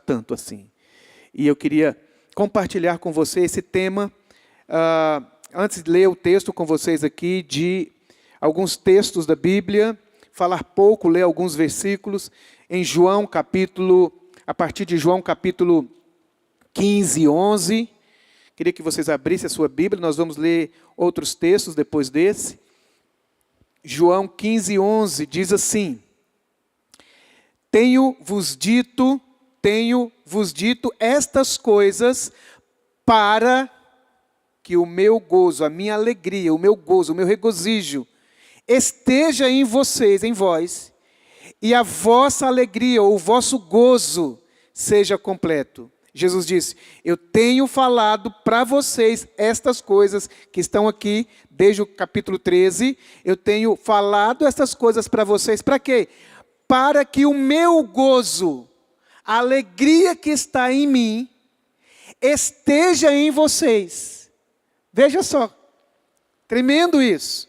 tanto assim. E eu queria compartilhar com você esse tema, antes de ler o texto com vocês aqui, de alguns textos da Bíblia, falar pouco, ler alguns versículos, em João capítulo, a partir de João capítulo 15 e 11, queria que vocês abrissem a sua Bíblia, nós vamos ler outros textos depois desse. João 15 e 11 diz assim: Tenho-vos dito estas coisas para que o meu gozo, a minha alegria, o meu gozo, o meu regozijo, esteja em vocês, em vós, e a vossa alegria, ou o vosso gozo, seja completo. Jesus disse, eu tenho falado para vocês estas coisas que estão aqui, desde o capítulo 13, eu tenho falado estas coisas para vocês, para quê? Para que o meu gozo, a alegria que está em mim, esteja em vocês. Veja só, tremendo isso.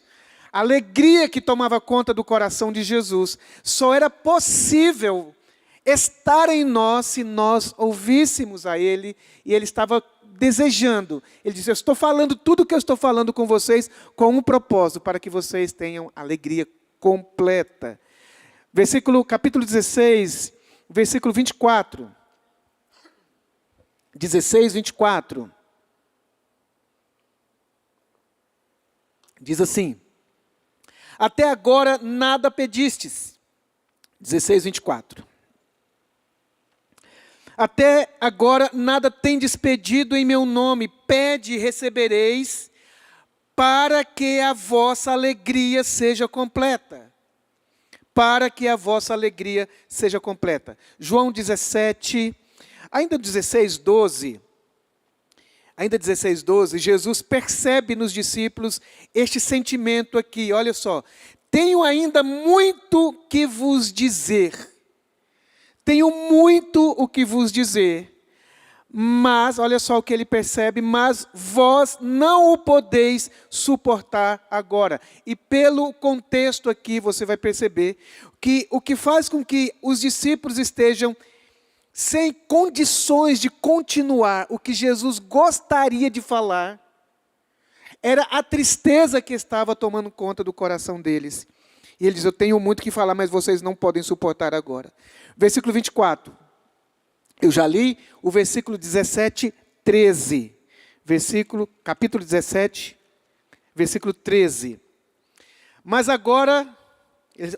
A alegria que tomava conta do coração de Jesus só era possível estar em nós se nós ouvíssemos a Ele, e Ele estava desejando. Ele disse, eu estou falando tudo o que eu estou falando com vocês com um propósito, para que vocês tenham alegria completa. Capítulo 16, versículo 24. 16, 24. Diz assim, até agora nada pedistes. 16, 24. Até agora nada tendes pedido em meu nome, pede e recebereis, para que a vossa alegria seja completa. Para que a vossa alegria seja completa. João 17, ainda 16, 12. Ainda 16, 12, Jesus percebe nos discípulos este sentimento aqui, olha só. Tenho ainda muito que vos dizer. Tenho muito o que vos dizer. Mas, olha só o que ele percebe, mas vós não o podeis suportar agora. E pelo contexto aqui, você vai perceber que o que faz com que os discípulos estejam sem condições de continuar o que Jesus gostaria de falar, era a tristeza que estava tomando conta do coração deles. E ele diz, eu tenho muito que falar, mas vocês não podem suportar agora. Versículo 24. Eu já li o versículo 17, 13. Capítulo 17, versículo 13. Mas agora,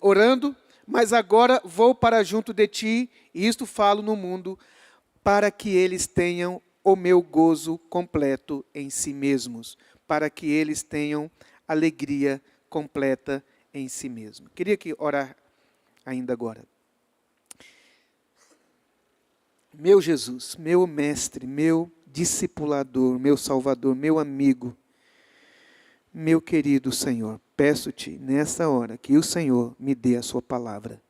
orando, mas agora vou para junto de ti, e isto falo no mundo, para que eles tenham o meu gozo completo em si mesmos, para que eles tenham alegria completa em si mesmos. Queria que orar ainda agora. Meu Jesus, meu mestre, meu discipulador, meu salvador, meu amigo, meu querido Senhor, peço-te nessa hora que o Senhor me dê a sua palavra.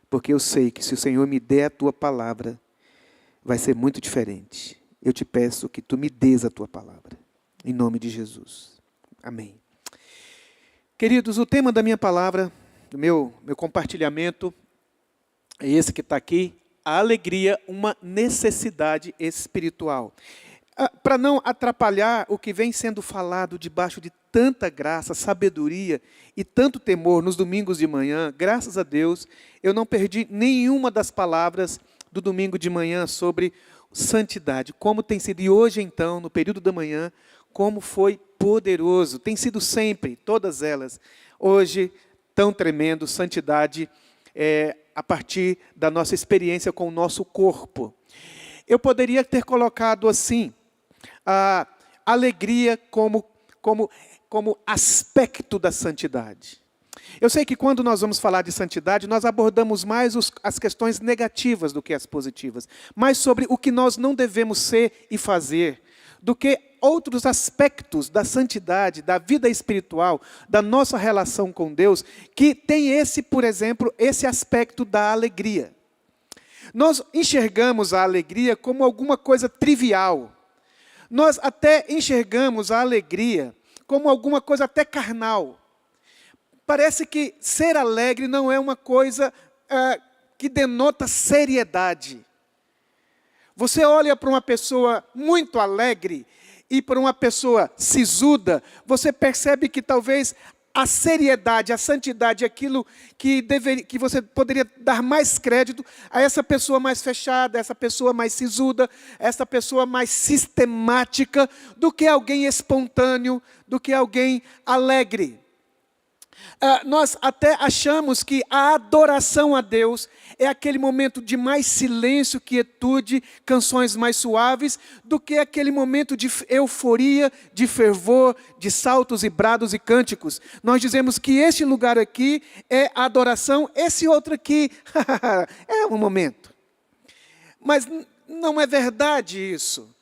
Porque eu sei que se o Senhor me der a tua palavra, vai ser muito diferente. Eu te peço que tu me dês a tua palavra. Em nome de Jesus. Amém. Queridos, o tema da minha palavra, do meu compartilhamento, é esse que está aqui. A alegria, uma necessidade espiritual. Para não atrapalhar o que vem sendo falado debaixo de tanta graça, sabedoria e tanto temor nos domingos de manhã, graças a Deus, eu não perdi nenhuma das palavras do domingo de manhã sobre santidade. Como tem sido, e hoje então, no período da manhã, como foi poderoso. Tem sido sempre, todas elas. Hoje, tão tremendo, santidade a partir da nossa experiência com o nosso corpo. Eu poderia ter colocado assim, a alegria como aspecto da santidade. Eu sei que quando nós vamos falar de santidade, nós abordamos mais as questões negativas do que as positivas. Mais sobre o que nós não devemos ser e fazer, do que outros aspectos da santidade, da vida espiritual, da nossa relação com Deus, que tem por exemplo, esse aspecto da alegria. Nós enxergamos a alegria como alguma coisa trivial. Nós até enxergamos a alegria como alguma coisa até carnal. Parece que ser alegre não é uma coisa que denota seriedade. Você olha para uma pessoa muito alegre e para uma pessoa sisuda, você percebe que talvez a seriedade, a santidade, aquilo que você poderia dar mais crédito a essa pessoa mais fechada, essa pessoa mais sisuda, essa pessoa mais sistemática, do que alguém espontâneo, do que alguém alegre. Nós até achamos que a adoração a Deus é aquele momento de mais silêncio, quietude, canções mais suaves, do que aquele momento de euforia, de fervor, de saltos e brados e cânticos. Nós dizemos que este lugar aqui é adoração, esse outro aqui é um momento. Mas não é verdade isso.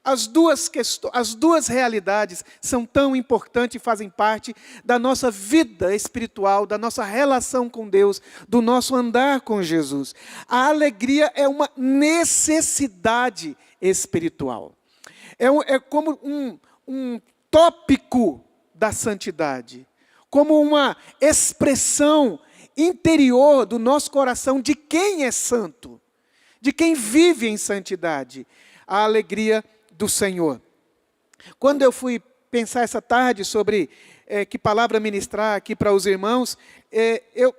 As duas realidades são tão importantes e fazem parte da nossa vida espiritual, da nossa relação com Deus, do nosso andar com Jesus. A alegria é uma necessidade espiritual. É como um tópico da santidade, como uma expressão interior do nosso coração de quem é santo, de quem vive em santidade. A alegria do Senhor. Quando eu fui pensar essa tarde sobre que palavra ministrar aqui para os irmãos, eu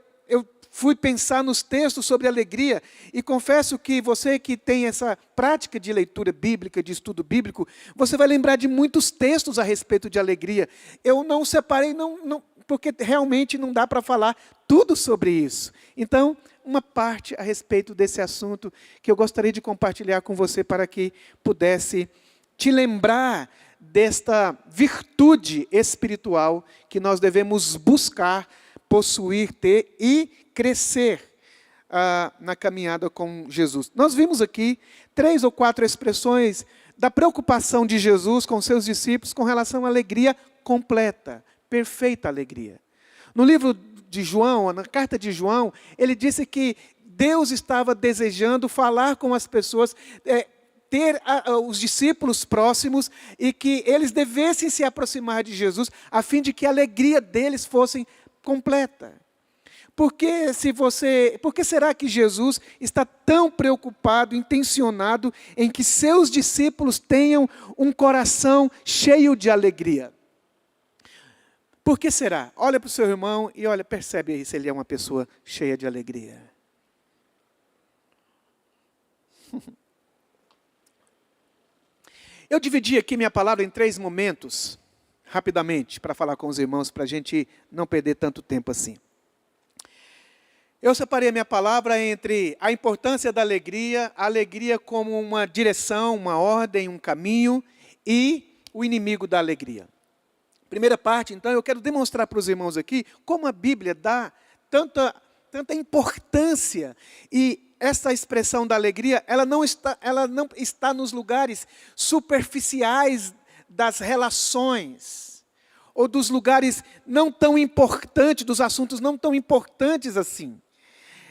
fui pensar nos textos sobre alegria, e confesso que você que tem essa prática de leitura bíblica, de estudo bíblico, você vai lembrar de muitos textos a respeito de alegria. Eu não separei, porque realmente não dá para falar tudo sobre isso. Então, uma parte a respeito desse assunto que eu gostaria de compartilhar com você para que pudesse te lembrar desta virtude espiritual que nós devemos buscar, possuir, ter e crescer na caminhada com Jesus. Nós vimos aqui 3 ou 4 expressões da preocupação de Jesus com seus discípulos com relação à alegria completa, perfeita alegria. No livro de João, na carta de João, ele disse que Deus estava desejando falar com as pessoas, ter os discípulos próximos e que eles devessem se aproximar de Jesus a fim de que a alegria deles fosse completa. Por que será que Jesus está tão preocupado, intencionado em que seus discípulos tenham um coração cheio de alegria? Por que será? Olha para o seu irmão e percebe aí se ele é uma pessoa cheia de alegria. Eu dividi aqui minha palavra em 3 momentos, rapidamente, para falar com os irmãos, para a gente não perder tanto tempo assim. Eu separei a minha palavra entre a importância da alegria, a alegria como uma direção, uma ordem, um caminho, e o inimigo da alegria. Primeira parte, então, eu quero demonstrar para os irmãos aqui como a Bíblia dá tanta importância, e essa expressão da alegria, ela não está nos lugares superficiais das relações, ou dos lugares não tão importantes, dos assuntos não tão importantes assim.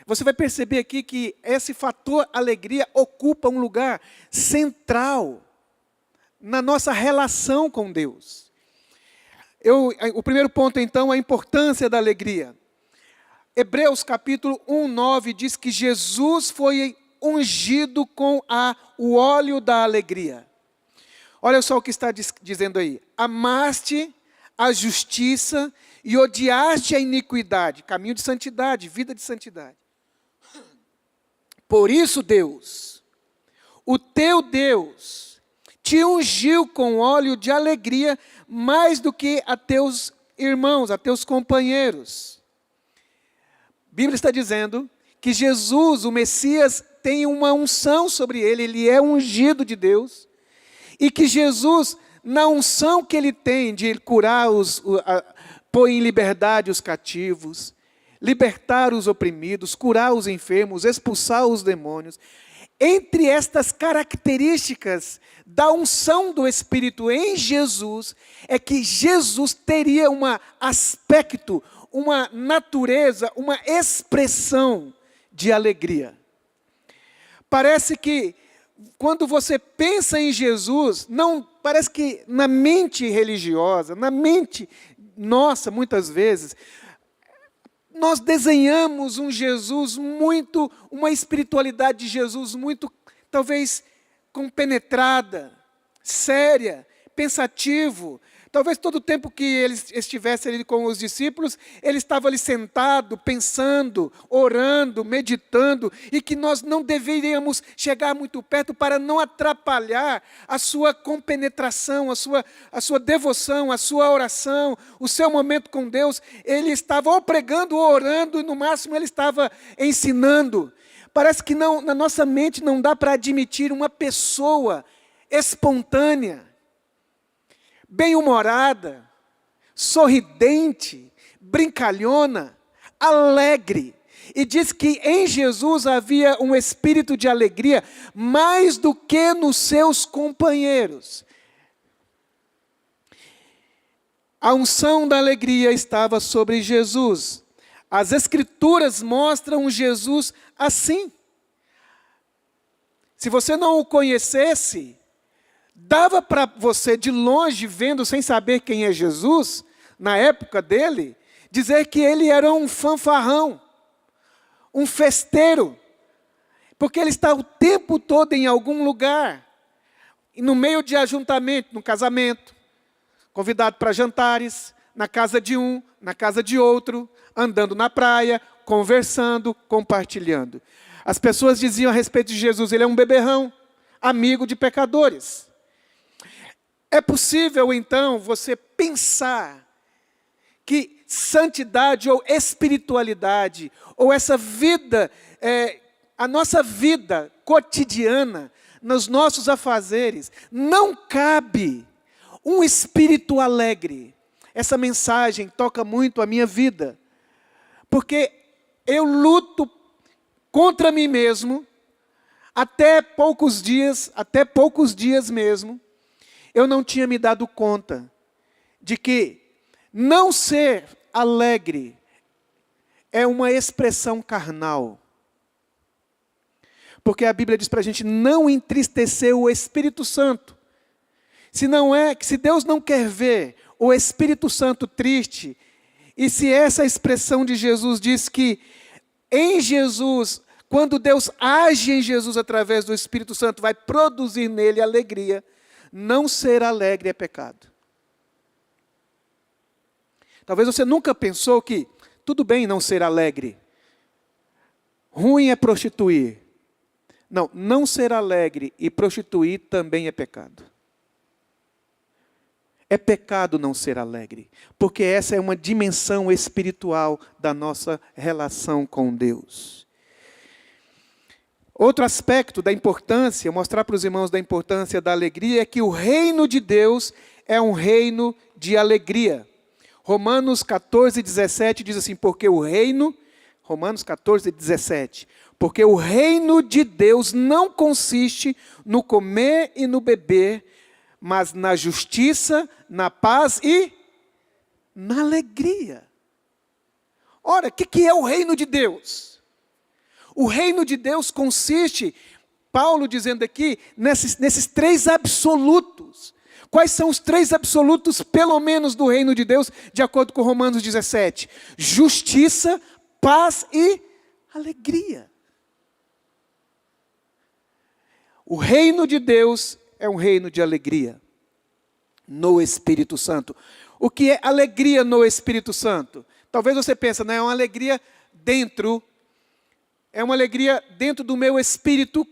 Você vai perceber aqui que esse fator alegria ocupa um lugar central na nossa relação com Deus. O primeiro ponto, então, é a importância da alegria. Hebreus capítulo 1:9 diz que Jesus foi ungido com o óleo da alegria. Olha só o que está dizendo aí. Amaste a justiça e odiaste a iniquidade. Caminho de santidade, vida de santidade. Por isso, Deus, o teu Deus, te ungiu com óleo de alegria mais do que a teus irmãos, a teus companheiros. A Bíblia está dizendo que Jesus, o Messias, tem uma unção sobre ele, ele é ungido de Deus, e que Jesus, na unção que ele tem de curar, pôr em liberdade os cativos, libertar os oprimidos, curar os enfermos, expulsar os demônios. Entre estas características da unção do Espírito em Jesus, é que Jesus teria um aspecto, uma natureza, uma expressão de alegria. Parece que quando você pensa em Jesus, parece que na mente religiosa, na mente nossa, muitas vezes, nós desenhamos um Jesus uma espiritualidade de Jesus muito, talvez, compenetrada, séria, pensativo. Talvez todo o tempo que ele estivesse ali com os discípulos, ele estava ali sentado, pensando, orando, meditando, e que nós não deveríamos chegar muito perto para não atrapalhar a sua compenetração, a sua devoção, a sua oração, o seu momento com Deus. Ele estava ou pregando ou orando, e no máximo ele estava ensinando. Parece que não, na nossa mente não dá para admitir uma pessoa espontânea, bem-humorada, sorridente, brincalhona, alegre. E diz que em Jesus havia um espírito de alegria mais do que nos seus companheiros. A unção da alegria estava sobre Jesus. As Escrituras mostram Jesus assim. Se você não o conhecesse, dava para você, de longe, vendo, sem saber quem é Jesus, na época dele, dizer que ele era um fanfarrão, um festeiro, porque ele está o tempo todo em algum lugar, no meio de ajuntamento, no casamento, convidado para jantares, na casa de um, na casa de outro, andando na praia, conversando, compartilhando. As pessoas diziam a respeito de Jesus, ele é um beberrão, amigo de pecadores. É possível, então, você pensar que santidade ou espiritualidade, ou essa vida, a nossa vida cotidiana, nos nossos afazeres, não cabe um espírito alegre. Essa mensagem toca muito a minha vida, porque eu luto contra mim mesmo, até poucos dias mesmo, eu não tinha me dado conta de que não ser alegre é uma expressão carnal. Porque a Bíblia diz para a gente não entristecer o Espírito Santo. Se Deus não quer ver o Espírito Santo triste, e se essa expressão de Jesus diz que em Jesus, quando Deus age em Jesus através do Espírito Santo, vai produzir nele alegria, não ser alegre é pecado. Talvez você nunca pensou que tudo bem não ser alegre. Ruim é prostituir. Não ser alegre e prostituir também é pecado. É pecado não ser alegre, porque essa é uma dimensão espiritual da nossa relação com Deus. Outro aspecto da importância, mostrar para os irmãos da importância da alegria, é que o reino de Deus é um reino de alegria. Romanos 14, 17 diz assim, Romanos 14, 17, porque o reino de Deus não consiste no comer e no beber, mas na justiça, na paz e na alegria. Ora, o que é o reino de Deus? O reino de Deus consiste, Paulo dizendo aqui, nesses três absolutos. Quais são os três absolutos, pelo menos, do reino de Deus, de acordo com Romanos 17? Justiça, paz e alegria. O reino de Deus é um reino de alegria no Espírito Santo. O que é alegria no Espírito Santo? Talvez você pense, é uma alegria dentro, do meu espírito,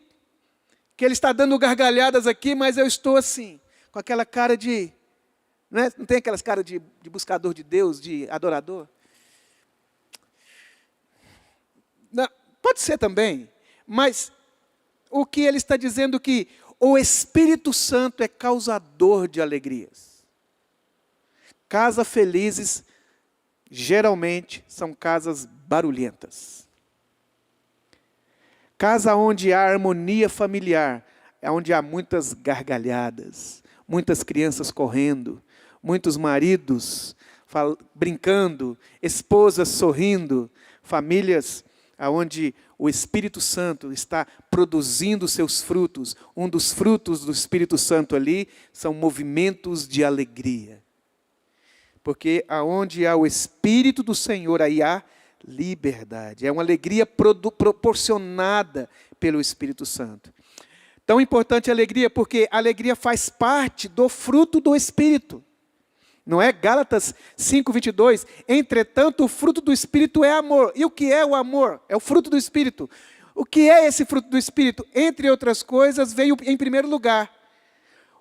que ele está dando gargalhadas aqui, mas eu estou assim, com aquela cara de, não tem aquelas caras de buscador de Deus, de adorador? Não, pode ser também, mas o que ele está dizendo que o Espírito Santo é causador de alegrias. Casas felizes, geralmente, são casas barulhentas. Casa onde há harmonia familiar, é onde há muitas gargalhadas, muitas crianças correndo, muitos maridos brincando, esposas sorrindo, famílias onde o Espírito Santo está produzindo seus frutos. Um dos frutos do Espírito Santo ali são movimentos de alegria. Porque aonde há o Espírito do Senhor, aí há liberdade. É uma alegria proporcionada pelo Espírito Santo. Tão importante a alegria, porque a alegria faz parte do fruto do Espírito. Não é? Gálatas 5:22. Entretanto, o fruto do Espírito é amor. E o que é o amor? É o fruto do Espírito. O que é esse fruto do Espírito? Entre outras coisas, veio em primeiro lugar.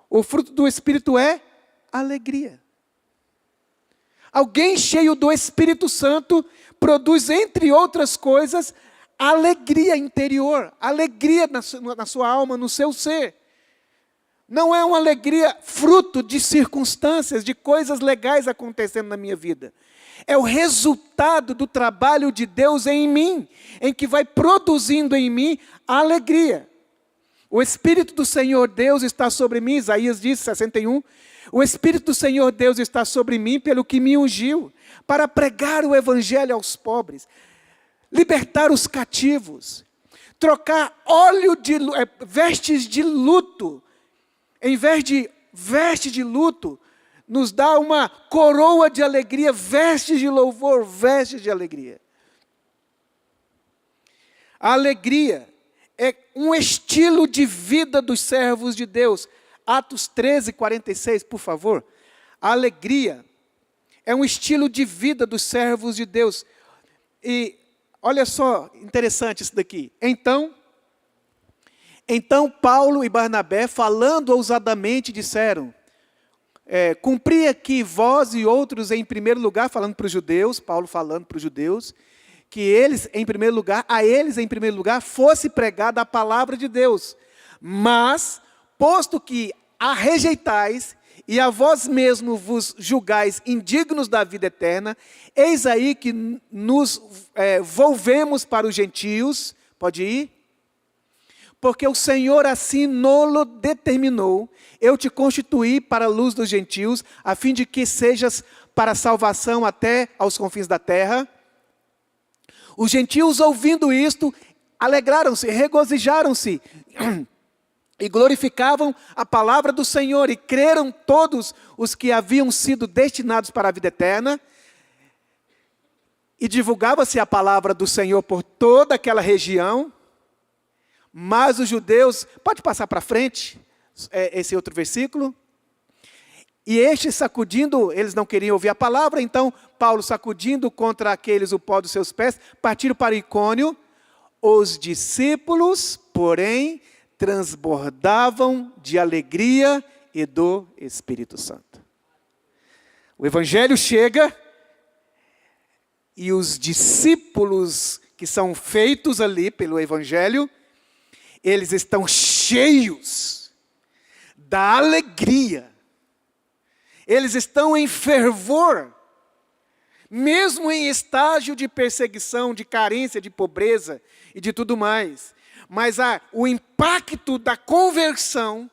O fruto do Espírito é alegria. Alguém cheio do Espírito Santo produz, entre outras coisas, alegria interior, alegria na sua alma, no seu ser. Não é uma alegria fruto de circunstâncias, de coisas legais acontecendo na minha vida. É o resultado do trabalho de Deus em mim, em que vai produzindo em mim a alegria. O Espírito do Senhor Deus está sobre mim, Isaías diz, 61. O Espírito do Senhor Deus está sobre mim, pelo que me ungiu, para pregar o Evangelho aos pobres, libertar os cativos, trocar vestes de luto, em vez de veste de luto, nos dá uma coroa de alegria, vestes de louvor, vestes de alegria. A alegria é um estilo de vida dos servos de Deus. Atos 13:46, por favor. A alegria é um estilo de vida dos servos de Deus. E olha só, interessante isso daqui. Então Paulo e Barnabé, falando ousadamente, disseram: cumpri aqui vós e outros em primeiro lugar, falando para os judeus, Paulo falando para os judeus, que eles em primeiro lugar, a eles em primeiro lugar, fosse pregada a palavra de Deus. Mas, posto que a rejeitais, e a vós mesmo vos julgais indignos da vida eterna, eis aí que nos volvemos para os gentios. Pode ir? Porque o Senhor assim nolo determinou, eu te constituí para a luz dos gentios, a fim de que sejas para salvação até aos confins da terra. Os gentios, ouvindo isto, alegraram-se, regozijaram-se, e glorificavam a palavra do Senhor, e creram todos os que haviam sido destinados para a vida eterna. E divulgava-se a palavra do Senhor por toda aquela região. Mas os judeus, pode passar para frente, esse outro versículo. E estes sacudindo, eles não queriam ouvir a palavra, então Paulo sacudindo contra aqueles o pó dos seus pés, partiram para Icônio. Os discípulos, porém, transbordavam de alegria e do Espírito Santo. O Evangelho chega e os discípulos que são feitos ali pelo Evangelho, eles estão cheios da alegria. Eles estão em fervor, mesmo em estágio de perseguição, de carência, de pobreza e de tudo mais. Mas o impacto da conversão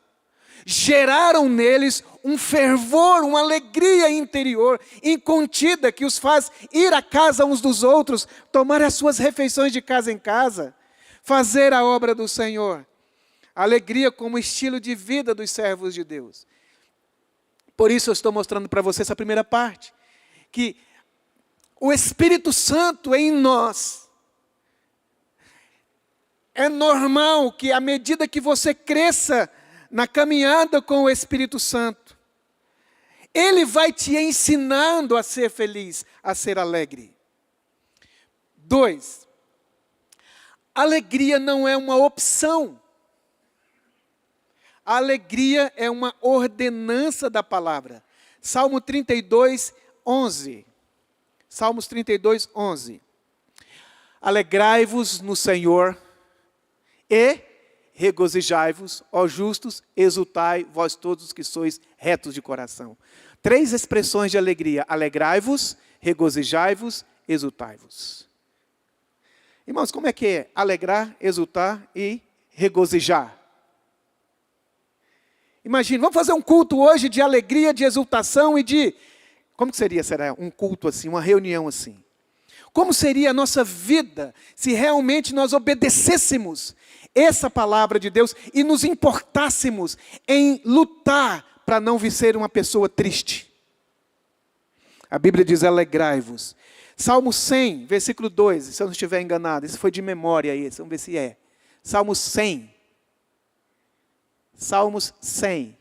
geraram neles um fervor, uma alegria interior, incontida, que os faz ir à casa uns dos outros, tomar as suas refeições de casa em casa, fazer a obra do Senhor. Alegria como estilo de vida dos servos de Deus. Por isso eu estou mostrando para você essa primeira parte, que o Espírito Santo em nós, é normal que à medida que você cresça na caminhada com o Espírito Santo, Ele vai te ensinando a ser feliz, a ser alegre. 2. Alegria não é uma opção. A alegria é uma ordenança da palavra. Salmo 32, 11. Salmos 32, 11. Alegrai-vos no Senhor e regozijai-vos, ó justos, exultai, vós todos os que sois retos de coração. 3 expressões de alegria: alegrai-vos, regozijai-vos, exultai-vos. Irmãos, como é que é alegrar, exultar e regozijar? Imagine, vamos fazer um culto hoje de alegria, de exultação e de... Como que será um culto assim, uma reunião assim? Como seria a nossa vida se realmente nós obedecêssemos essa palavra de Deus e nos importássemos em lutar para não ser uma pessoa triste? A Bíblia diz: alegrai-vos. Salmo 100, versículo 2, se eu não estiver enganado, isso foi de memória aí, vamos ver se é. Salmo 100, Salmos 100,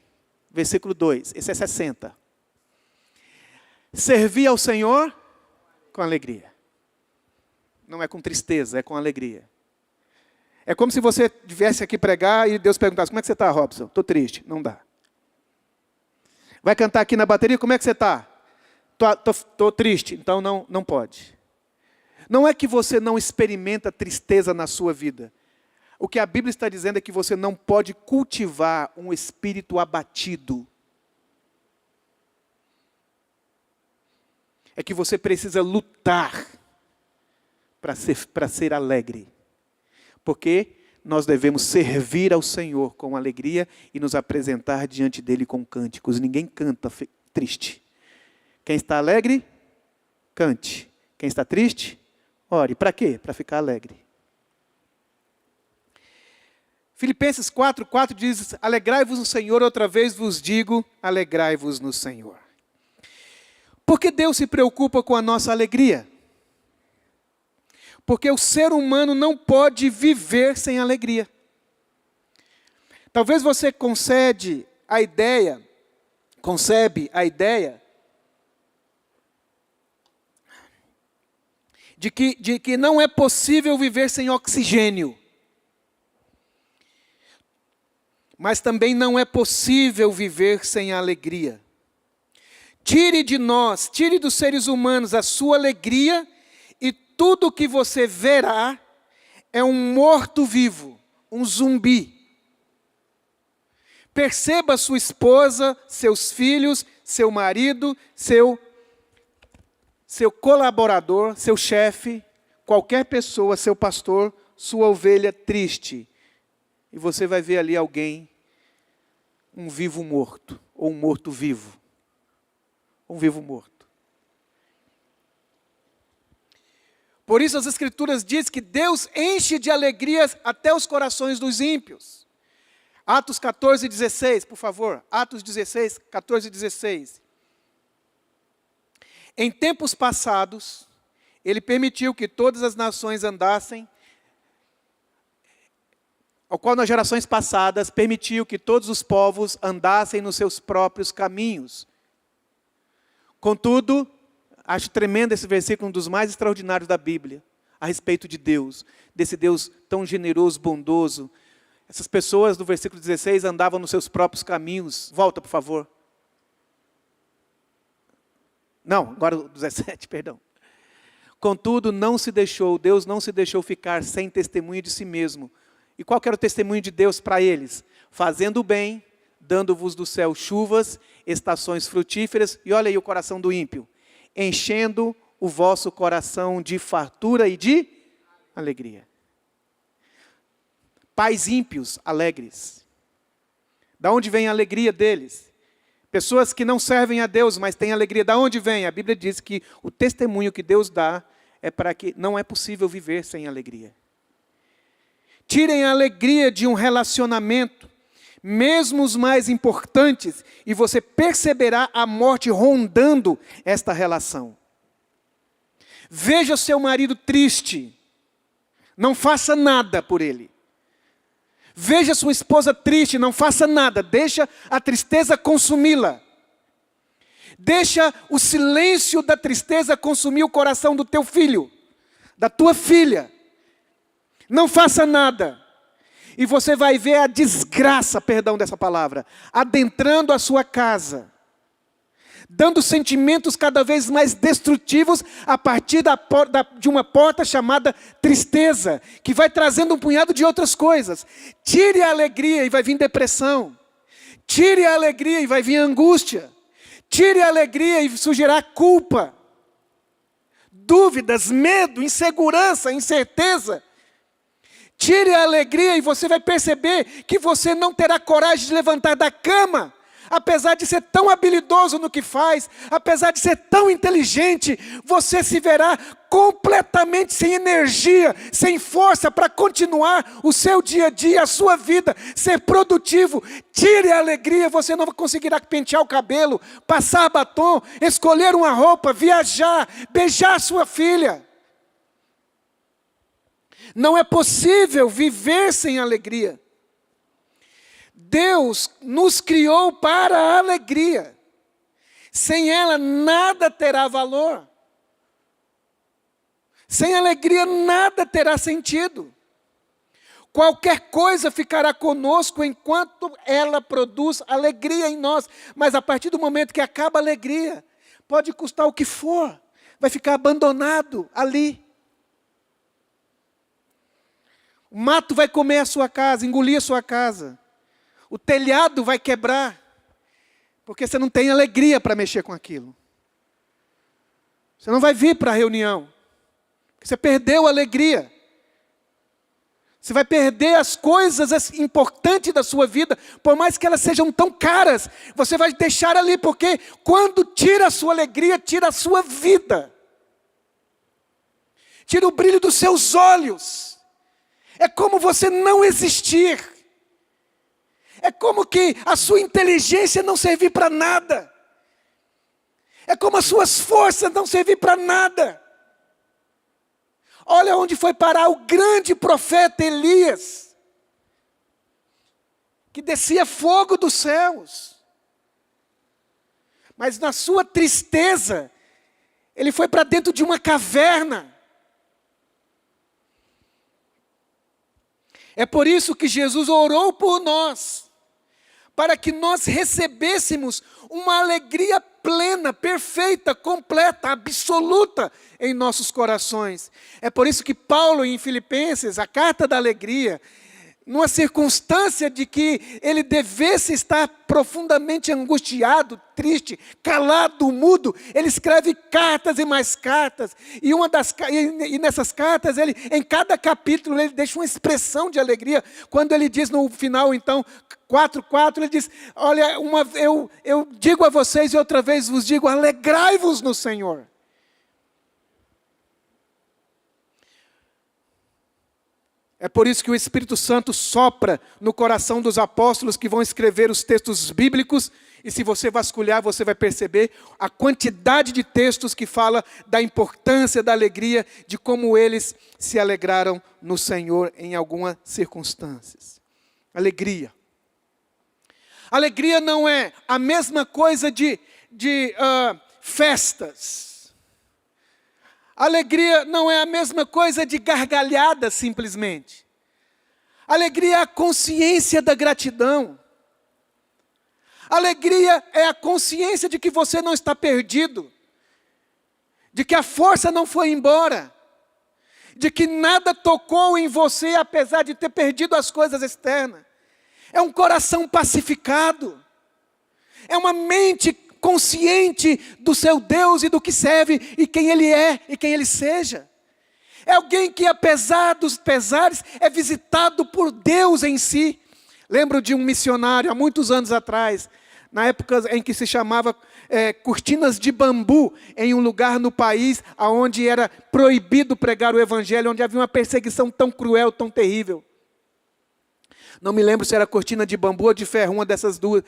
versículo 2. Esse é 60. Servir ao Senhor com alegria. Não é com tristeza, é com alegria. É como se você viesse aqui pregar e Deus perguntasse: como é que você está, Robson? Estou triste. Não dá. Vai cantar aqui na bateria? Como é que você está? Estou triste. Então não pode. Não é que você não experimenta tristeza na sua vida. O que a Bíblia está dizendo é que você não pode cultivar um espírito abatido. É que você precisa lutar para ser alegre. Porque nós devemos servir ao Senhor com alegria e nos apresentar diante dEle com cânticos. Ninguém canta triste. Quem está alegre, cante. Quem está triste, ore. Para quê? Para ficar alegre. Filipenses 4:4 diz: alegrai-vos no Senhor, outra vez vos digo, alegrai-vos no Senhor. Por que Deus se preocupa com a nossa alegria? Porque o ser humano não pode viver sem alegria. Talvez você concebe a ideia de que não é possível viver sem oxigênio. Mas também não é possível viver sem alegria. Tire de nós, tire dos seres humanos a sua alegria e tudo que você verá é um morto-vivo, um zumbi. Perceba sua esposa, seus filhos, seu marido, seu colaborador, seu chefe, qualquer pessoa, seu pastor, sua ovelha triste. E você vai ver ali alguém, um vivo morto, ou um morto vivo. Um vivo morto. Por isso as Escrituras dizem que Deus enche de alegrias até os corações dos ímpios. Atos 14:16, por favor. Atos 16, 14 e 16. Em tempos passados, Ele permitiu que todas as nações andassem, ao qual nas gerações passadas permitiu que todos os povos andassem nos seus próprios caminhos. Contudo, acho tremendo esse versículo, um dos mais extraordinários da Bíblia, a respeito de Deus, desse Deus tão generoso, bondoso. Essas pessoas, do versículo 16, andavam nos seus próprios caminhos. Volta, por favor. Não, agora o 17, perdão. Contudo, Deus não se deixou ficar sem testemunho de si mesmo. E qual que era o testemunho de Deus para eles? Fazendo o bem, dando-vos do céu chuvas, estações frutíferas, e olha aí o coração do ímpio, enchendo o vosso coração de fartura e de alegria. Pais ímpios, alegres. Da onde vem a alegria deles? Pessoas que não servem a Deus, mas têm alegria. Da onde vem? A Bíblia diz que o testemunho que Deus dá é para que não é possível viver sem alegria. Tirem a alegria de um relacionamento, mesmo os mais importantes, e você perceberá a morte rondando esta relação. Veja seu marido triste, não faça nada por ele. Veja sua esposa triste, não faça nada, deixa a tristeza consumi-la. Deixa o silêncio da tristeza consumir o coração do teu filho, da tua filha. Não faça nada. E você vai ver a desgraça, perdão dessa palavra, adentrando a sua casa. Dando sentimentos cada vez mais destrutivos a partir de uma porta chamada tristeza, que vai trazendo um punhado de outras coisas. Tire a alegria e vai vir depressão. Tire a alegria e vai vir angústia. Tire a alegria e surgirá culpa. Dúvidas, medo, insegurança, incerteza. Tire a alegria e você vai perceber que você não terá coragem de levantar da cama. Apesar de ser tão habilidoso no que faz, apesar de ser tão inteligente, você se verá completamente sem energia, sem força para continuar o seu dia a dia, a sua vida, ser produtivo. Tire a alegria, você não conseguirá pentear o cabelo, passar batom, escolher uma roupa, viajar, beijar sua filha. Não é possível viver sem alegria. Deus nos criou para a alegria. Sem ela, nada terá valor. Sem alegria, nada terá sentido. Qualquer coisa ficará conosco enquanto ela produz alegria em nós. Mas a partir do momento que acaba a alegria, pode custar o que for, vai ficar abandonado ali. O mato vai comer a sua casa, engolir a sua casa. O telhado vai quebrar, porque você não tem alegria para mexer com aquilo. Você não vai vir para a reunião, porque você perdeu a alegria. Você vai perder as coisas importantes da sua vida, por mais que elas sejam tão caras, você vai deixar ali, porque quando tira a sua alegria, tira a sua vida. Tira o brilho dos seus olhos. É como você não existir. É como que a sua inteligência não servir para nada. É como as suas forças não servir para nada. Olha onde foi parar o grande profeta Elias, que descia fogo dos céus. Mas na sua tristeza, ele foi para dentro de uma caverna. É por isso que Jesus orou por nós, para que nós recebêssemos uma alegria plena, perfeita, completa, absoluta em nossos corações. É por isso que Paulo, em Filipenses, a carta da alegria, numa circunstância de que ele devesse estar profundamente angustiado, triste, calado, mudo, ele escreve cartas e mais cartas, e nessas cartas, em cada capítulo, ele deixa uma expressão de alegria. Quando ele diz no final, então, 4:4, ele diz, olha, eu digo a vocês e outra vez vos digo, alegrai-vos no Senhor. É por isso que o Espírito Santo sopra no coração dos apóstolos que vão escrever os textos bíblicos, e se você vasculhar, você vai perceber a quantidade de textos que fala da importância da alegria, de como eles se alegraram no Senhor em algumas circunstâncias. Alegria. Alegria não é a mesma coisa de festas. Alegria não é a mesma coisa de gargalhada simplesmente. Alegria é a consciência da gratidão. Alegria é a consciência de que você não está perdido. De que a força não foi embora. De que nada tocou em você apesar de ter perdido as coisas externas. É um coração pacificado. É uma mente consciente do seu Deus e do que serve, e quem Ele é, e quem Ele seja. É alguém que, apesar dos pesares, é visitado por Deus em si. Lembro de um missionário, há muitos anos atrás, na época em que se chamava cortinas de bambu, em um lugar no país, onde era proibido pregar o Evangelho, onde havia uma perseguição tão cruel, tão terrível. Não me lembro se era cortina de bambu ou de ferro, uma dessas duas,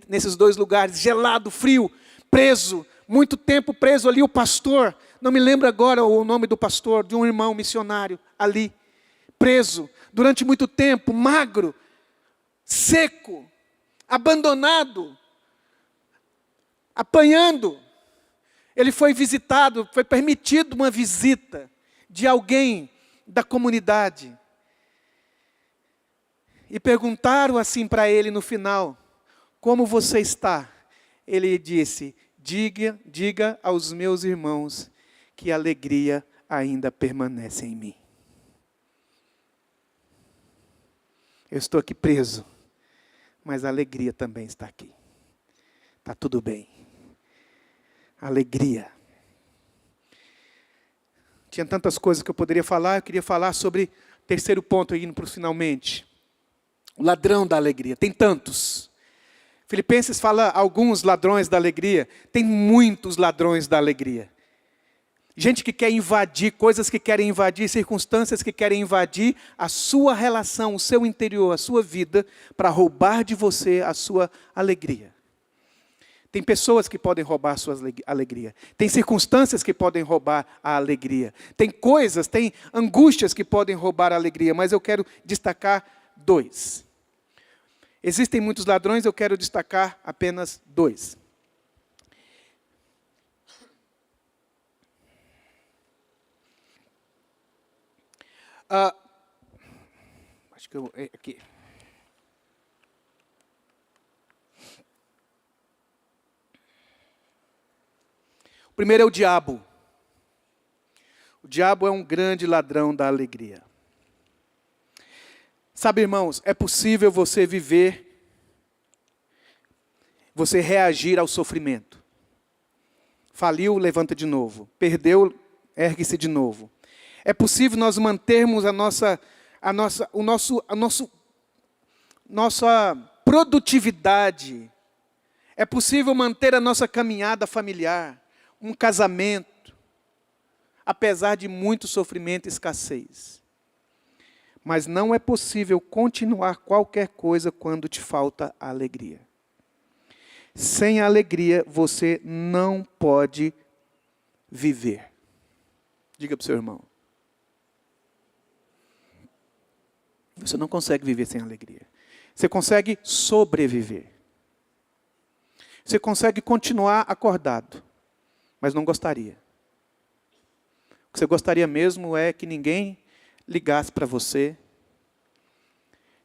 nesses dois lugares, gelado, frio, preso, muito tempo preso ali, o pastor, não me lembro agora o nome do pastor, de um irmão missionário ali, preso, durante muito tempo, magro, seco, abandonado, apanhando. Ele foi visitado, foi permitido uma visita de alguém da comunidade. E perguntaram assim para ele no final, como você está? Ele disse, diga aos meus irmãos que a alegria ainda permanece em mim. Eu estou aqui preso, mas a alegria também está aqui. Está tudo bem. Alegria. Tinha tantas coisas que eu poderia falar, eu queria falar sobre o terceiro ponto, indo para o finalmente. O ladrão da alegria, tem tantos. Filipenses fala alguns ladrões da alegria, tem muitos ladrões da alegria. Gente que quer invadir, coisas que querem invadir, circunstâncias que querem invadir a sua relação, o seu interior, a sua vida, para roubar de você a sua alegria. Tem pessoas que podem roubar a sua alegria. Tem circunstâncias que podem roubar a alegria. Tem coisas, tem angústias que podem roubar a alegria, mas eu quero destacar dois. Existem muitos ladrões, eu quero destacar apenas 2. Acho que eu... Aqui. O primeiro é o diabo. O diabo é um grande ladrão da alegria. Sabe, irmãos, é possível você viver, você reagir ao sofrimento. Faliu, levanta de novo. Perdeu, ergue-se de novo. É possível nós mantermos nossa produtividade. É possível manter a nossa caminhada familiar, um casamento, apesar de muito sofrimento e escassez. Mas não é possível continuar qualquer coisa quando te falta a alegria. Sem alegria, você não pode viver. Diga para o seu irmão. Você não consegue viver sem alegria. Você consegue sobreviver. Você consegue continuar acordado, mas não gostaria. O que você gostaria mesmo é que ninguém ligasse para você.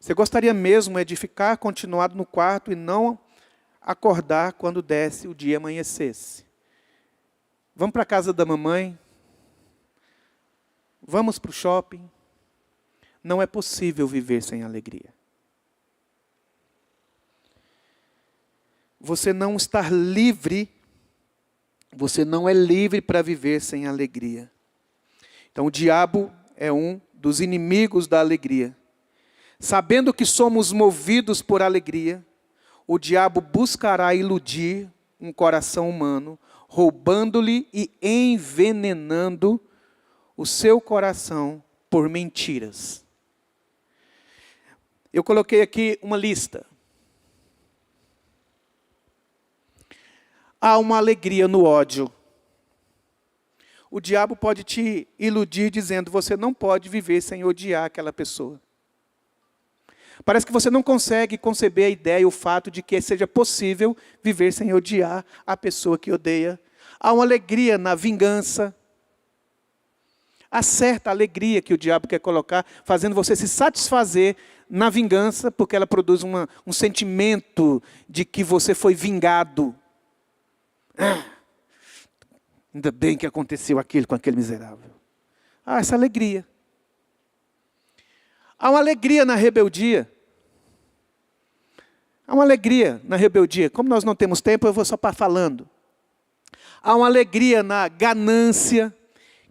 Você gostaria mesmo é de ficar continuado no quarto e não acordar quando desse o dia amanhecesse. Vamos para a casa da mamãe. Vamos para o shopping. Não é possível viver sem alegria. Você não está livre, você não é livre para viver sem alegria. Então o diabo é um dos inimigos da alegria. Sabendo que somos movidos por alegria, o diabo buscará iludir um coração humano, roubando-lhe e envenenando o seu coração por mentiras. Eu coloquei aqui uma lista. Há uma alegria no ódio. O diabo pode te iludir dizendo que você não pode viver sem odiar aquela pessoa. Parece que você não consegue conceber a ideia e o fato de que seja possível viver sem odiar a pessoa que odeia. Há uma alegria na vingança. Há certa alegria que o diabo quer colocar, fazendo você se satisfazer na vingança, porque ela produz um sentimento de que você foi vingado. Ainda bem que aconteceu aquilo com aquele miserável. Essa alegria. Há uma alegria na rebeldia. Há uma alegria na rebeldia. Como nós não temos tempo, eu vou só falando. Há uma alegria na ganância,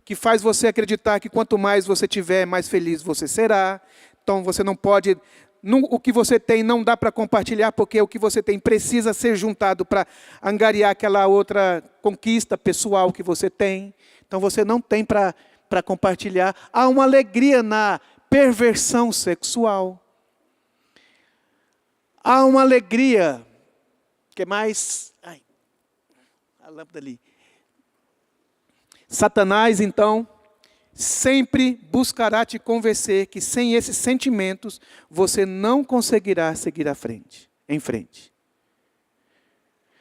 que faz você acreditar que quanto mais você tiver, mais feliz você será. Então você não pode... O que você tem não dá para compartilhar, porque o que você tem precisa ser juntado para angariar aquela outra conquista pessoal que você tem. Então você não tem para compartilhar. Há uma alegria na perversão sexual. Há uma alegria, que mais... Ai, a lâmpada ali. Satanás, então, sempre buscará te convencer que sem esses sentimentos, você não conseguirá seguir em frente.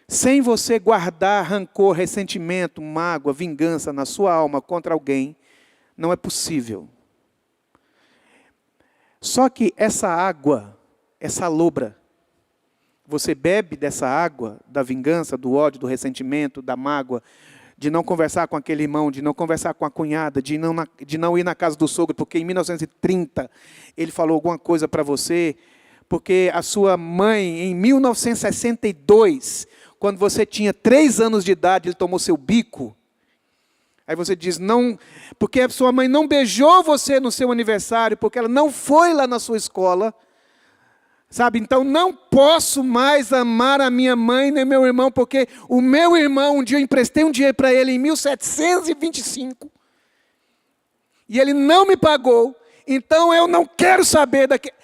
Sem você guardar rancor, ressentimento, mágoa, vingança na sua alma contra alguém, não é possível. Só que essa água, essa lombra, você bebe dessa água, da vingança, do ódio, do ressentimento, da mágoa, de não conversar com aquele irmão, de não conversar com a cunhada, de não ir na casa do sogro, porque em 1930 ele falou alguma coisa para você, porque a sua mãe, em 1962, quando você tinha 3 anos de idade, ele tomou seu bico. Aí você diz, não, porque a sua mãe não beijou você no seu aniversário, porque ela não foi lá na sua escola. Sabe, então não posso mais amar a minha mãe nem meu irmão, porque o meu irmão, um dia eu emprestei um dinheiro para ele em 1725, e ele não me pagou, então eu não quero saber daquele...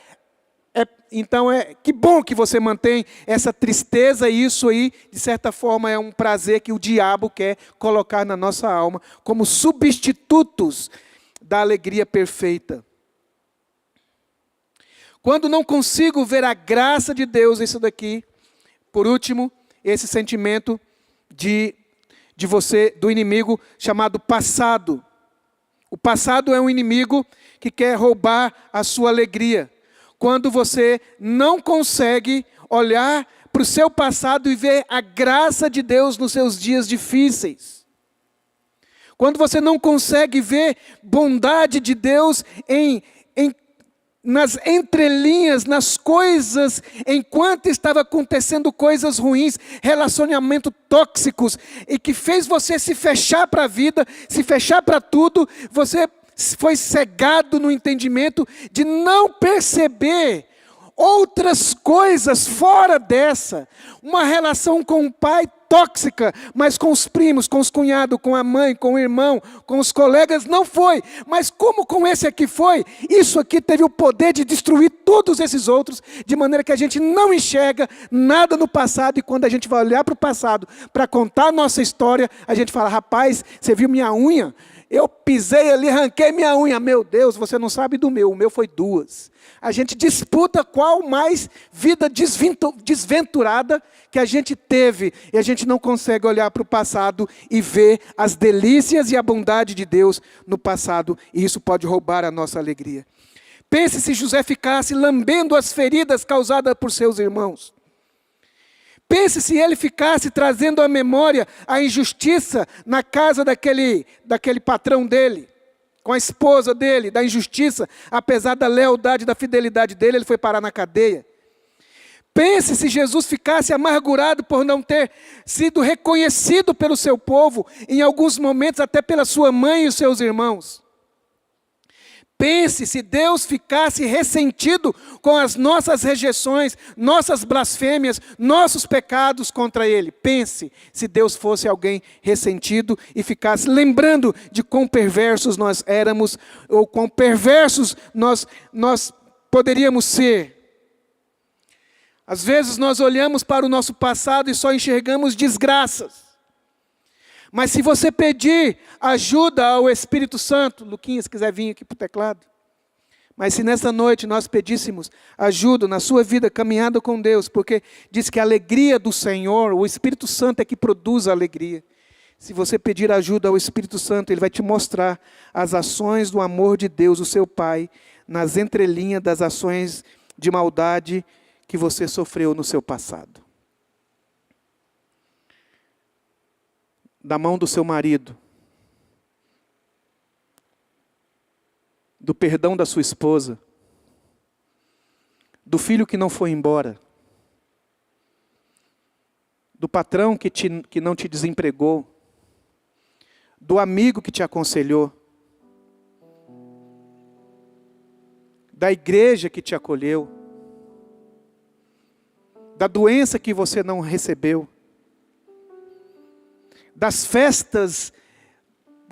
Então que bom que você mantém essa tristeza, e isso aí, de certa forma, é um prazer que o diabo quer colocar na nossa alma, como substitutos da alegria perfeita. Quando não consigo ver a graça de Deus, isso daqui. Por último, esse sentimento do inimigo chamado passado. O passado é um inimigo que quer roubar a sua alegria. Quando você não consegue olhar para o seu passado e ver a graça de Deus nos seus dias difíceis. Quando você não consegue ver bondade de Deus nas entrelinhas, nas coisas, enquanto estava acontecendo coisas ruins, relacionamentos tóxicos, e que fez você se fechar para a vida, se fechar para tudo, você foi cegado no entendimento de não perceber outras coisas fora dessa. Uma relação com o pai tóxica, mas com os primos, com os cunhados, com a mãe, com o irmão, com os colegas, não foi. Mas como com esse aqui foi, isso aqui teve o poder de destruir todos esses outros, de maneira que a gente não enxerga nada no passado, e quando a gente vai olhar para o passado, para contar a nossa história, a gente fala, rapaz, você viu minha unha? Eu pisei ali, arranquei minha unha. Meu Deus, você não sabe do meu. O meu foi 2. A gente disputa qual mais vida desventurada que a gente teve. E a gente não consegue olhar para o passado e ver as delícias e a bondade de Deus no passado. E isso pode roubar a nossa alegria. Pense se José ficasse lambendo as feridas causadas por seus irmãos. Pense se ele ficasse trazendo à memória a injustiça na casa daquele patrão dele, com a esposa dele, da injustiça, apesar da lealdade, da fidelidade dele, ele foi parar na cadeia. Pense se Jesus ficasse amargurado por não ter sido reconhecido pelo seu povo, em alguns momentos até pela sua mãe e os seus irmãos. Pense se Deus ficasse ressentido com as nossas rejeições, nossas blasfêmias, nossos pecados contra Ele. Pense se Deus fosse alguém ressentido e ficasse lembrando de quão perversos nós éramos, ou quão perversos nós poderíamos ser. Às vezes nós olhamos para o nosso passado e só enxergamos desgraças. Mas se você pedir ajuda ao Espírito Santo, Luquinha, se quiser vir aqui para o teclado. Mas se nessa noite nós pedíssemos ajuda na sua vida, caminhada com Deus, porque diz que a alegria do Senhor, o Espírito Santo é que produz a alegria. Se você pedir ajuda ao Espírito Santo, Ele vai te mostrar as ações do amor de Deus, o seu Pai, nas entrelinhas das ações de maldade que você sofreu no seu passado. Da mão do seu marido, do perdão da sua esposa, do filho que não foi embora, do patrão que não te desempregou, do amigo que te aconselhou, da igreja que te acolheu, da doença que você não recebeu, das festas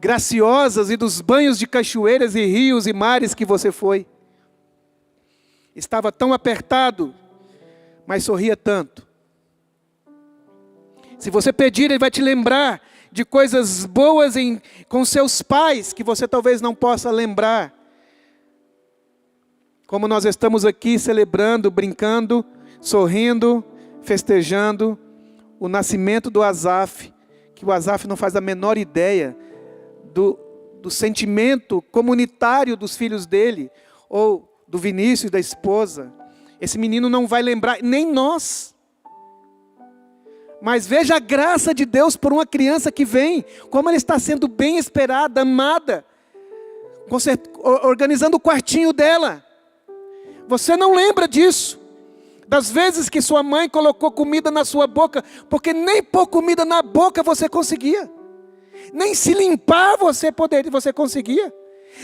graciosas e dos banhos de cachoeiras e rios e mares que você foi. Estava tão apertado, mas sorria tanto. Se você pedir, Ele vai te lembrar de coisas boas com seus pais, que você talvez não possa lembrar. Como nós estamos aqui celebrando, brincando, sorrindo, festejando o nascimento do Asaf, que o Asaf não faz a menor ideia do sentimento comunitário dos filhos dele, ou do Vinícius, da esposa. Esse menino não vai lembrar, nem nós. Mas veja a graça de Deus por uma criança que vem, como ela está sendo bem esperada, amada, organizando o quartinho dela. Você não lembra disso? Das vezes que sua mãe colocou comida na sua boca, porque nem pôr comida na boca você conseguia. Nem se limpar você conseguia.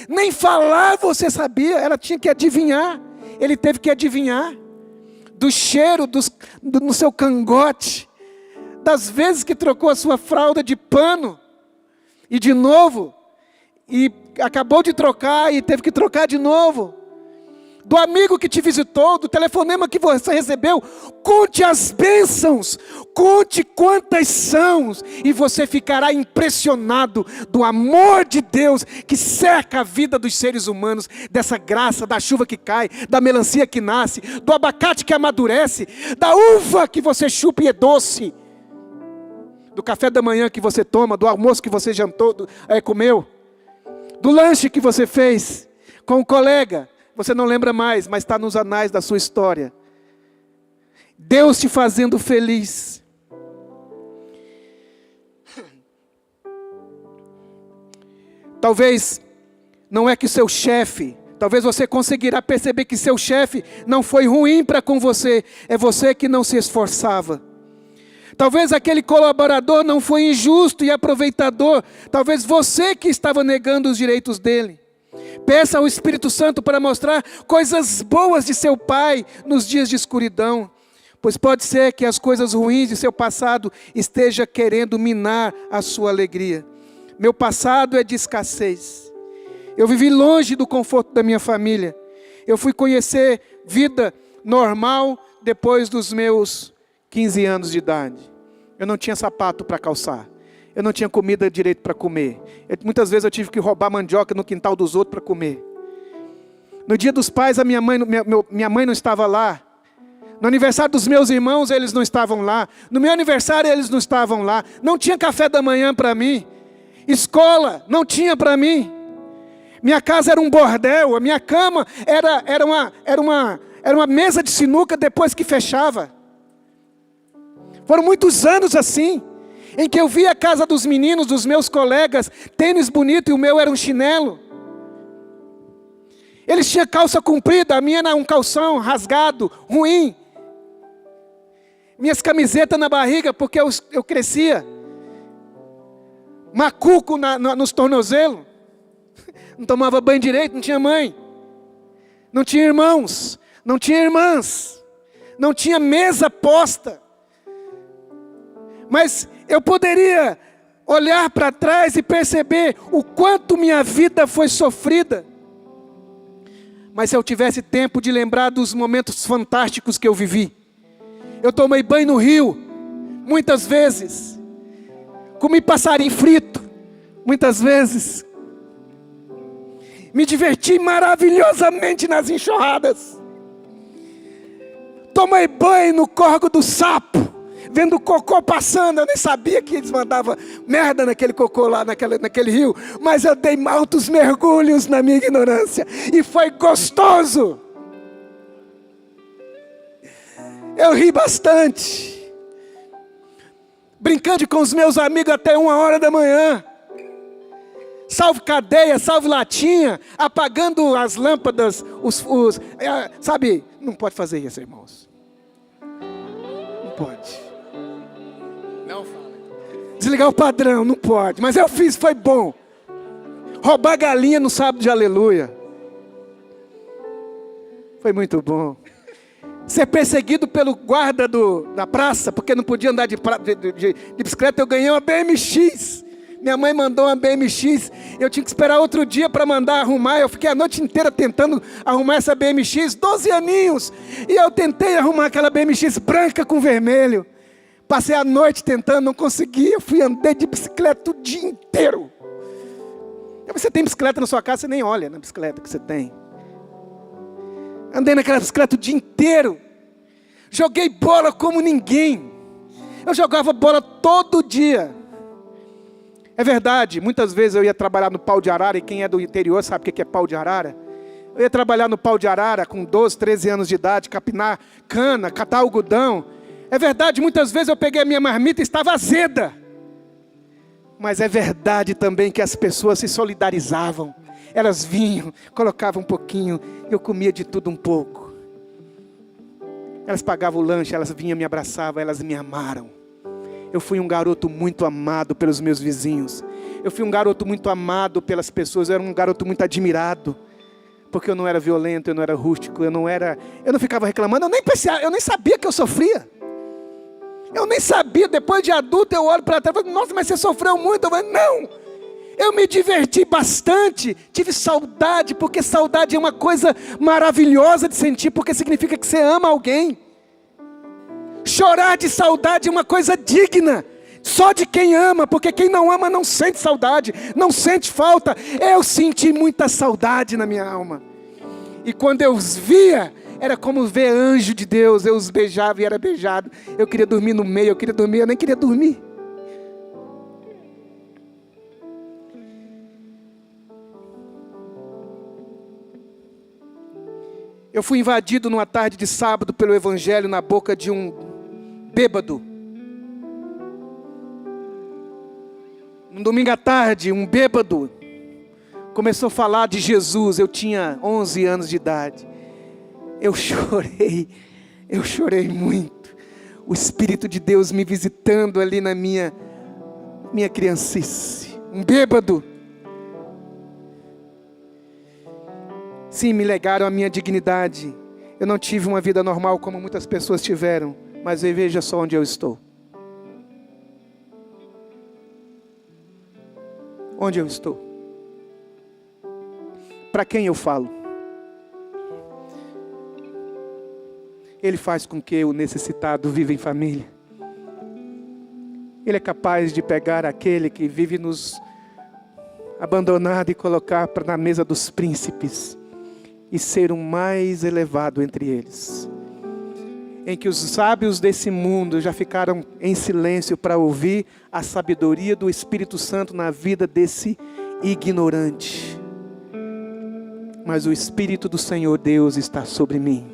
Nem falar você sabia, ela tinha que adivinhar. Ele teve que adivinhar. Do cheiro no seu cangote. Das vezes que trocou a sua fralda de pano. E de novo. E acabou de trocar e teve que trocar de novo. do amigo que te visitou, do telefonema que você recebeu. Conte as bênçãos, conte quantas são, e você ficará impressionado do amor de Deus que cerca a vida dos seres humanos, dessa graça, da chuva que cai, da melancia que nasce, do abacate que amadurece, da uva que você chupa e é doce, do café da manhã que você toma, do almoço que você jantou, comeu, do lanche que você fez com um colega. Você não lembra mais, mas está nos anais da sua história. Deus te fazendo feliz. Talvez não é que seu chefe, talvez você conseguirá perceber que seu chefe não foi ruim para com você, é você que não se esforçava. Talvez aquele colaborador não foi injusto e aproveitador, talvez você que estava negando os direitos dele. Peça ao Espírito Santo para mostrar coisas boas de seu pai nos dias de escuridão, pois pode ser que as coisas ruins de seu passado estejam querendo minar a sua alegria. Meu passado é de escassez. Eu vivi longe do conforto da minha família. Eu fui conhecer vida normal depois dos meus 15 anos de idade. Eu não tinha sapato para calçar. Eu não tinha comida direito para comer. Muitas vezes eu tive que roubar mandioca no quintal dos outros para comer. No dia dos pais, a minha mãe não estava lá. No aniversário dos meus irmãos, eles não estavam lá. No meu aniversário, eles não estavam lá. Não tinha café da manhã para mim. Escola, não tinha para mim. Minha casa era um bordel. A minha cama era uma mesa de sinuca depois que fechava. Foram muitos anos assim, em que eu via a casa dos meninos, dos meus colegas, tênis bonito e o meu era um chinelo. Eles tinham calça comprida, a minha era um calção rasgado, ruim. Minhas camisetas na barriga, porque eu crescia. Macuco nos tornozelos. Não tomava banho direito, não tinha mãe. Não tinha irmãos, não tinha irmãs. Não tinha mesa posta. Mas eu poderia olhar para trás e perceber o quanto minha vida foi sofrida. Mas se eu tivesse tempo de lembrar dos momentos fantásticos que eu vivi. Eu tomei banho no rio, muitas vezes. Comi passarinho frito, muitas vezes. Me diverti maravilhosamente nas enxurradas. Tomei banho no córrego do sapo. Vendo o cocô passando, eu nem sabia que eles mandavam merda naquele cocô lá, naquele rio. Mas eu dei altos mergulhos na minha ignorância. E foi gostoso. Eu ri bastante. Brincando com os meus amigos até 1h da manhã. Salve cadeia, salve latinha. Apagando as lâmpadas. Sabe, não pode fazer isso, irmãos. Não pode. Não fala. Desligar o padrão, não pode. Mas eu fiz, foi bom. Roubar galinha no sábado de aleluia. Foi muito bom. Ser perseguido pelo guarda da praça, porque não podia andar de bicicleta, eu ganhei uma BMX. Minha mãe mandou uma BMX, eu tinha que esperar outro dia para mandar arrumar. Eu fiquei a noite inteira tentando arrumar essa BMX, 12 aninhos. E eu tentei arrumar aquela BMX branca com vermelho. Passei a noite tentando, não consegui. Eu fui andar de bicicleta o dia inteiro. Você tem bicicleta na sua casa, você nem olha na bicicleta que você tem. Andei naquela bicicleta o dia inteiro. Joguei bola como ninguém. Eu jogava bola todo dia. É verdade, muitas vezes eu ia trabalhar no pau de arara. E quem é do interior sabe o que é pau de arara. Eu ia trabalhar no pau de arara com 12, 13 anos de idade. Capinar cana, catar algodão. É verdade, muitas vezes eu peguei a minha marmita e estava azeda. Mas é verdade também que as pessoas se solidarizavam. Elas vinham, colocavam um pouquinho, eu comia de tudo um pouco. Elas pagavam o lanche, elas vinham, me abraçavam, elas me amaram. Eu fui um garoto muito amado pelos meus vizinhos. Eu fui um garoto muito amado pelas pessoas, eu era um garoto muito admirado. Porque eu não era violento, eu não era rústico, eu não ficava reclamando, eu nem sabia que eu sofria. Eu nem sabia, depois de adulto eu olho para trás e falo, nossa, mas você sofreu muito. Eu falo, não, Eu me diverti bastante, tive saudade, porque saudade é uma coisa maravilhosa de sentir, porque significa que você ama alguém. Chorar de saudade é uma coisa digna, só de quem ama, porque quem não ama não sente saudade, não sente falta. Eu senti muita saudade na minha alma. E quando eu os via, era como ver anjo de Deus, eu os beijava e era beijado. Eu queria dormir no meio, eu nem queria dormir. Eu fui invadido numa tarde de sábado pelo evangelho na boca de um bêbado. Um domingo à tarde, um bêbado começou a falar de Jesus. Eu tinha 11 anos de idade. Eu chorei muito. O Espírito de Deus me visitando ali na minha criancice. Um bêbado. Sim, me negaram a minha dignidade. Eu não tive uma vida normal como muitas pessoas tiveram. Mas veja só onde eu estou. Onde eu estou? Para quem eu falo? Ele faz com que o necessitado viva em família. Ele é capaz de pegar aquele que vive nos abandonado e colocar na mesa dos príncipes e ser o mais elevado entre eles. Em que os sábios desse mundo já ficaram em silêncio para ouvir a sabedoria do Espírito Santo na vida desse ignorante. Mas o Espírito do Senhor Deus está sobre mim.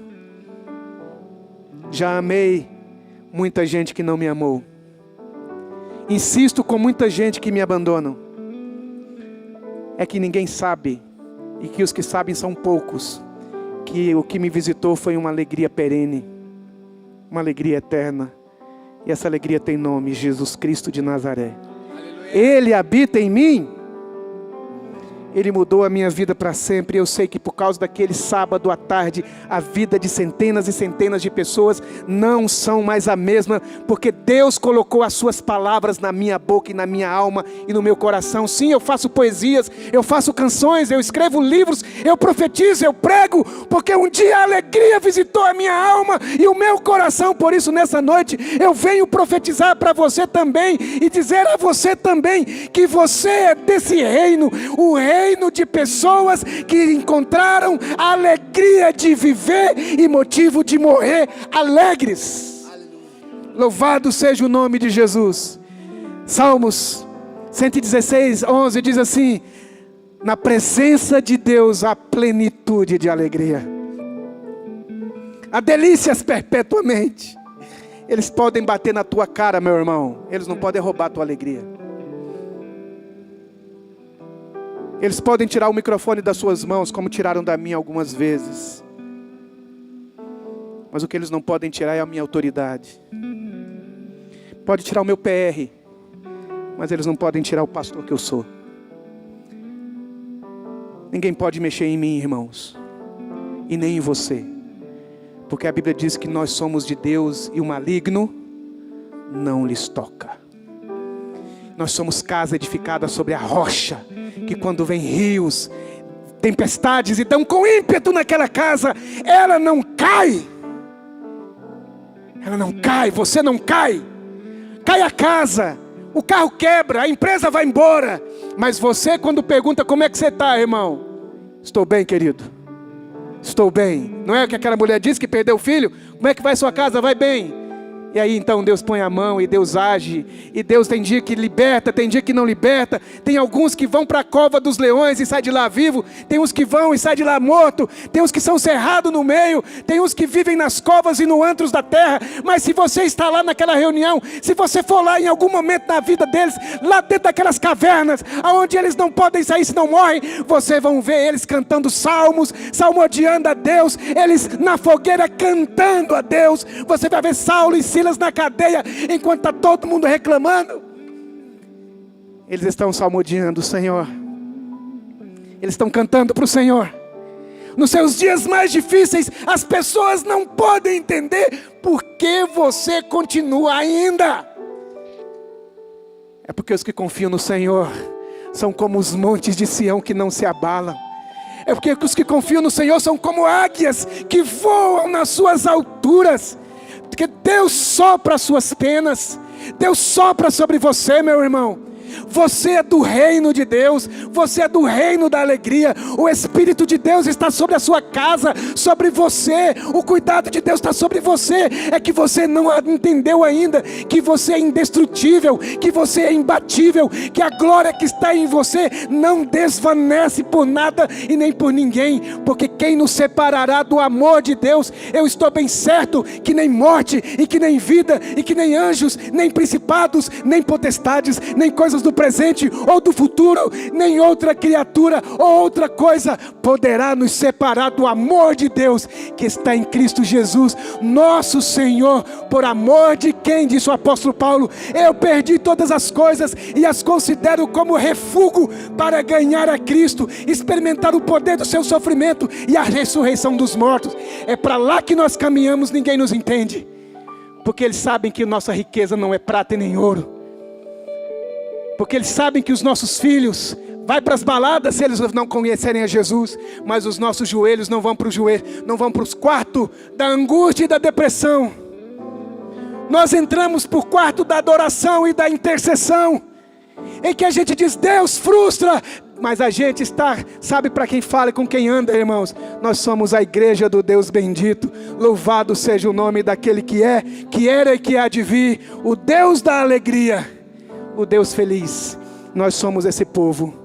Já amei muita gente que não me amou. Insisto com muita gente que me abandonam. É que ninguém sabe, e que os que sabem são poucos, que o que me visitou foi uma alegria perene, uma alegria eterna. E essa alegria tem nome: Jesus Cristo de Nazaré. Aleluia. Ele habita em mim. Ele mudou a minha vida para sempre. Eu sei que por causa daquele sábado à tarde, a vida de centenas e centenas de pessoas não são mais a mesma, porque Deus colocou as suas palavras na minha boca e na minha alma e no meu coração. Sim, eu faço poesias, eu faço canções, eu escrevo livros, eu profetizo, eu prego, porque um dia a alegria visitou a minha alma e o meu coração. Por isso, nessa noite, eu venho profetizar para você também e dizer a você também que você é desse reino, o reino de pessoas que encontraram a alegria de viver e motivo de morrer alegres. Louvado seja o nome de Jesus. Salmos 116, 11 diz assim: na presença de Deus há plenitude de alegria, há delícias perpetuamente. Eles podem bater na tua cara, meu irmão, eles não podem roubar a tua alegria. Eles podem tirar o microfone das suas mãos, como tiraram da minha algumas vezes. Mas o que eles não podem tirar é a minha autoridade. Pode tirar o meu PR, mas eles não podem tirar o pastor que eu sou. Ninguém pode mexer em mim, irmãos, e nem em você. Porque a Bíblia diz que nós somos de Deus e o maligno não lhes toca. Nós somos casa edificada sobre a rocha, que quando vem rios, tempestades e dão com ímpeto naquela casa, ela não cai. Ela não cai, você não cai. Cai a casa, o carro quebra, a empresa vai embora. Mas você, quando pergunta como é que você está, irmão? Estou bem, querido. Estou bem. Não é o que aquela mulher disse que perdeu o filho? Como é que vai sua casa? Vai bem. E aí então Deus põe a mão e Deus age. E Deus tem dia que liberta, tem dia que não liberta. Tem alguns que vão para a cova dos leões e saem de lá vivo. Tem uns que vão e saem de lá morto. Tem uns que são cerrados no meio. Tem uns que vivem nas covas e no antros da terra. Mas se você está lá naquela reunião, se você for lá em algum momento da vida deles, lá dentro daquelas cavernas, onde eles não podem sair se não morrem, você vão ver eles cantando salmos, salmodiando a Deus. Eles na fogueira cantando a Deus. Você vai ver Saulo e Silas na cadeia, enquanto está todo mundo reclamando. Eles estão salmodiando o Senhor. Eles estão cantando para o Senhor. Nos seus dias mais difíceis, as pessoas não podem entender por que você continua ainda. É porque os que confiam no Senhor são como os montes de Sião que não se abalam. É porque os que confiam no Senhor são como águias que voam nas suas alturas. Porque Deus sopra as suas penas. Deus sopra sobre você, meu irmão. Você é do reino de Deus, você é do reino da alegria. O Espírito de Deus está sobre a sua casa, sobre você. O cuidado de Deus está sobre você. É que você não entendeu ainda que você é indestrutível, que você é imbatível, que a glória que está em você não desvanece por nada e nem por ninguém. Porque quem nos separará do amor de Deus? Eu estou bem certo que nem morte, e que nem vida, e que nem anjos, nem principados, nem potestades, nem coisas do presente ou do futuro, nem outra criatura ou outra coisa poderá nos separar do amor de Deus que está em Cristo Jesus, nosso Senhor. Por amor de quem, disse o apóstolo Paulo, eu perdi todas as coisas e as considero como refúgio para ganhar a Cristo, experimentar o poder do seu sofrimento e a ressurreição dos mortos. É para lá que nós caminhamos. Ninguém nos entende, porque eles sabem que nossa riqueza não é prata e nem ouro. Porque eles sabem que os nossos filhos vão para as baladas se eles não conhecerem a Jesus. Mas os nossos joelhos não vão para o joelho, não vão para os quartos da angústia e da depressão. Nós entramos para o quarto da adoração e da intercessão, em que a gente diz, Deus frustra. Mas a gente está, sabe para quem fala e com quem anda, irmãos? Nós somos a igreja do Deus bendito. Louvado seja o nome daquele que é, que era e que há de vir. O Deus da alegria, o Deus feliz. Nós somos esse povo.